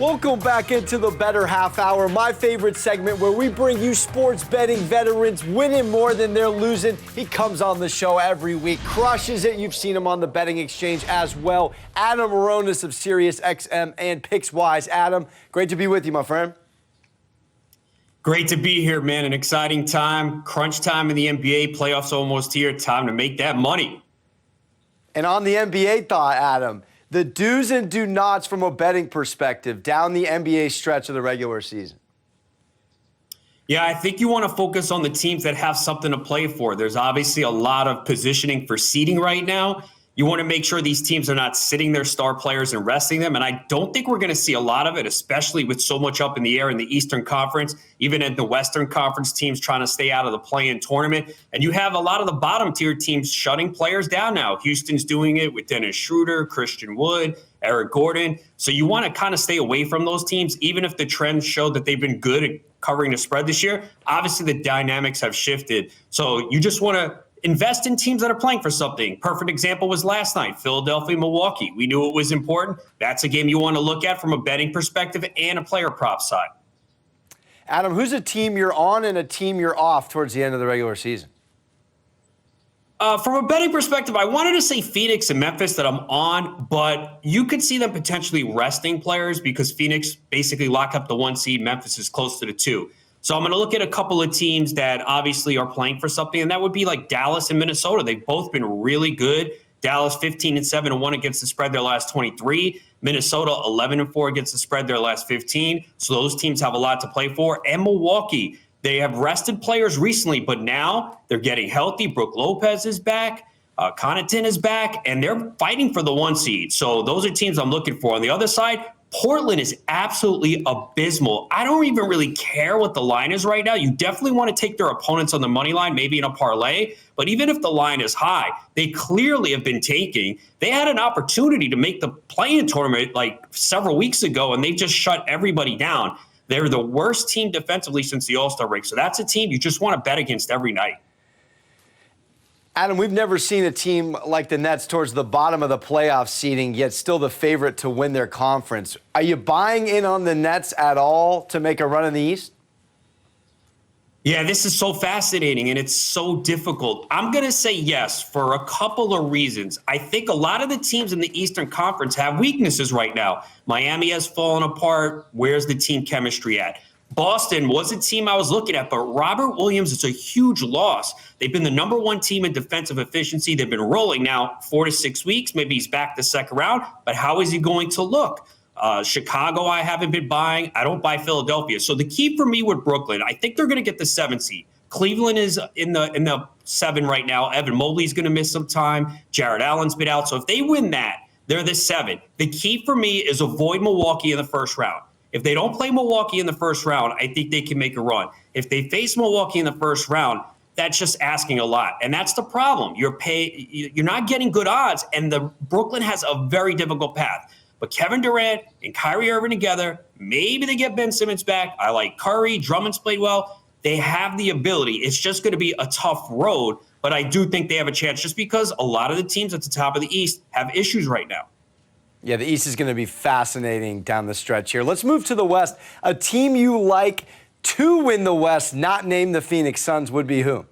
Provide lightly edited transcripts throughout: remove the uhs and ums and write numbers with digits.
Welcome back into the Bettor Half Hour, my favorite segment where we bring you sports betting veterans winning more than they're losing. He comes on the show every week, crushes it. You've seen him on the betting exchange as well. Adam Aronis of SiriusXM and PicksWise. Adam, great to be with you, my friend. Great to be here, man. An exciting time. Crunch time in the NBA. Playoffs almost here. Time to make that money. And on the NBA thought, Adam, the do's and do nots from a betting perspective down the NBA stretch of the regular season. Yeah, I think you want to focus on the teams that have something to play for. There's obviously a lot of positioning for seeding right now. You want to make sure these teams are not sitting their star players and resting them. And I don't think we're going to see a lot of it, especially with so much up in the air in the Eastern Conference, even in the Western Conference teams trying to stay out of the play-in tournament. And you have a lot of the bottom tier teams shutting players down now. Houston's doing it with Dennis Schroeder, Christian Wood, Eric Gordon. So you want to kind of stay away from those teams, even if the trends show that they've been good at covering the spread this year. Obviously, the dynamics have shifted. So you just want to invest in teams that are playing for something. Perfect example was last night, Philadelphia, Milwaukee. We knew it was important. That's a game you want to look at from a betting perspective and a player prop side. Adam, who's a team you're on and a team you're off towards the end of the regular season? From a betting perspective, I wanted to say Phoenix and Memphis that I'm on, but you could see them potentially resting players because Phoenix basically locked up the 1 seed. Memphis is close to the 2. So I'm going to look at a couple of teams that obviously are playing for something, and that would be like Dallas and Minnesota. They've both been really good. Dallas 15-7-1 against the spread their last 23. Minnesota 11-4 against the spread their last 15. So those teams have a lot to play for. And Milwaukee, they have rested players recently, but now they're getting healthy. Brook Lopez is back. Connaughton is back, and they're fighting for the 1 seed. So those are teams I'm looking for. On the other side, Portland is absolutely abysmal. I don't even really care what the line is right now. You definitely want to take their opponents on the money line, maybe in a parlay. But even if the line is high, they clearly have been tanking. They had an opportunity to make the play-in tournament like several weeks ago, and they just shut everybody down. They're the worst team defensively since the All-Star break. So that's a team you just want to bet against every night. Adam, we've never seen a team like the Nets towards the bottom of the playoff seeding, yet still the favorite to win their conference. Are you buying in on the Nets at all to make a run in the East? Yeah, this is so fascinating, and it's so difficult. I'm going to say yes for a couple of reasons. I think a lot of the teams in the Eastern Conference have weaknesses right now. Miami has fallen apart. Where's the team chemistry at? Boston was a team I was looking at, but Robert Williams is a huge loss. They've been the number 1 team in defensive efficiency. They've been rolling now 4 to 6 weeks. Maybe he's back the second round, but how is he going to look? Chicago, I haven't been buying. I don't buy Philadelphia. So the key for me with Brooklyn, I think they're going to get the 7 seed. Cleveland is in the 7 right now. Evan Mobley's going to miss some time. Jared Allen's been out. So if they win that, they're the 7. The key for me is avoid Milwaukee in the first round. If they don't play Milwaukee in the first round, I think they can make a run. If they face Milwaukee in the first round, that's just asking a lot. And that's the problem. You're not getting good odds, and Brooklyn has a very difficult path. But Kevin Durant and Kyrie Irving together, maybe they get Ben Simmons back. I like Curry. Drummond's played well. They have the ability. It's just going to be a tough road, but I do think they have a chance just because a lot of the teams at the top of the East have issues right now. Yeah, the East is going to be fascinating down the stretch here. Let's move to the West. A team you like to win the West, not named the Phoenix Suns, would be who?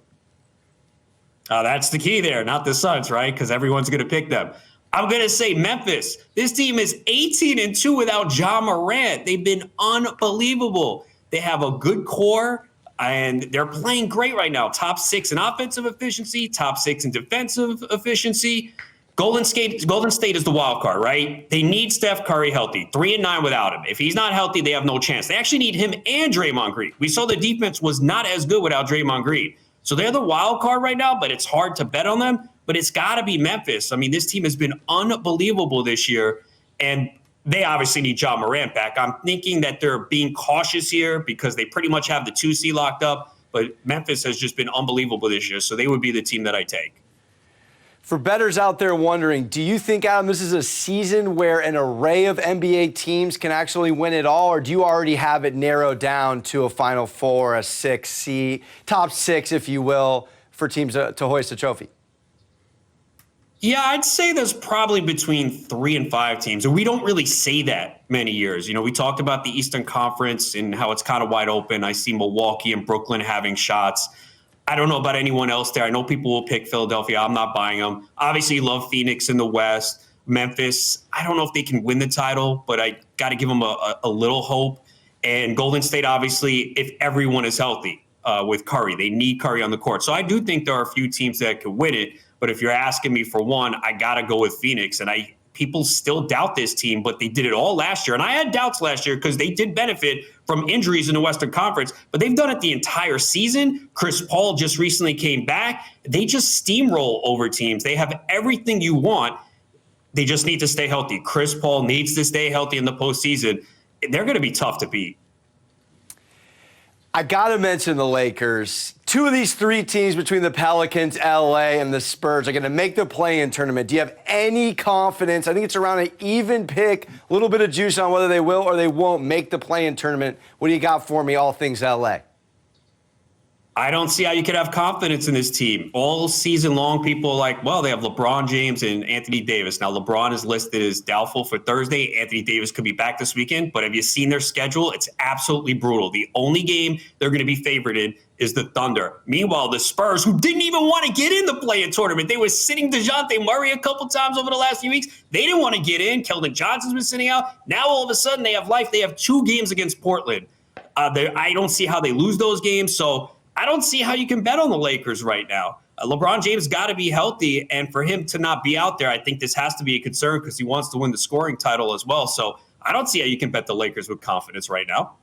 That's the key there, not the Suns, right? Because everyone's going to pick them. I'm going to say Memphis. This team is 18-2 without Ja Morant. They've been unbelievable. They have a good core, and they're playing great right now. Top 6 in offensive efficiency, top 6 in defensive efficiency. Golden State is the wild card, right? They need Steph Curry healthy, 3-9 without him. If he's not healthy, they have no chance. They actually need him and Draymond Green. We saw the defense was not as good without Draymond Green. So they're the wild card right now, but it's hard to bet on them. But it's got to be Memphis. I mean, this team has been unbelievable this year, and they obviously need Ja Morant back. I'm thinking that they're being cautious here because they pretty much have the 2 seed locked up, but Memphis has just been unbelievable this year, so they would be the team that I take. For bettors out there wondering, do you think, Adam, this is a season where an array of NBA teams can actually win it all, or do you already have it narrowed down to a Final Four, a 6 seed, top 6, if you will, for teams to hoist a trophy? Yeah, I'd say there's probably between 3 and 5 teams, and we don't really say that many years. You know, we talked about the Eastern Conference and how it's kind of wide open. I see Milwaukee and Brooklyn having shots. I don't know about anyone else there. I know people will pick Philadelphia. I'm not buying them. Obviously, you love Phoenix in the West. Memphis, I don't know if they can win the title, but I got to give them a little hope. And Golden State, obviously, if everyone is healthy with Curry, they need Curry on the court. So I do think there are a few teams that could win it. But if you're asking me for one, I got to go with Phoenix. And people still doubt this team, but they did it all last year. And I had doubts last year because they did benefit from injuries in the Western Conference, but they've done it the entire season. Chris Paul just recently came back. They just steamroll over teams. They have everything you want. They just need to stay healthy. Chris Paul needs to stay healthy in the postseason. They're going to be tough to beat. I got to mention the Lakers. Two of these three teams between the Pelicans, LA, and the Spurs are going to make the play-in tournament. Do you have any confidence? I think it's around an even pick, a little bit of juice on whether they will or they won't make the play-in tournament. What do you got for me, all things LA? I don't see how you could have confidence in this team. All season long, people are like, well, they have LeBron James and Anthony Davis. Now, LeBron is listed as doubtful for Thursday. Anthony Davis could be back this weekend. But have you seen their schedule? It's absolutely brutal. The only game they're going to be favored in is the Thunder. Meanwhile, the Spurs, who didn't even want to get in the play-in tournament, they were sitting DeJounte Murray a couple times over the last few weeks. They didn't want to get in. Keldon Johnson's been sitting out. Now, all of a sudden, they have life. They have 2 games against Portland. I don't see how they lose those games. So I don't see how you can bet on the Lakers right now. LeBron James got to be healthy, and for him to not be out there, I think this has to be a concern because he wants to win the scoring title as well. So I don't see how you can bet the Lakers with confidence right now.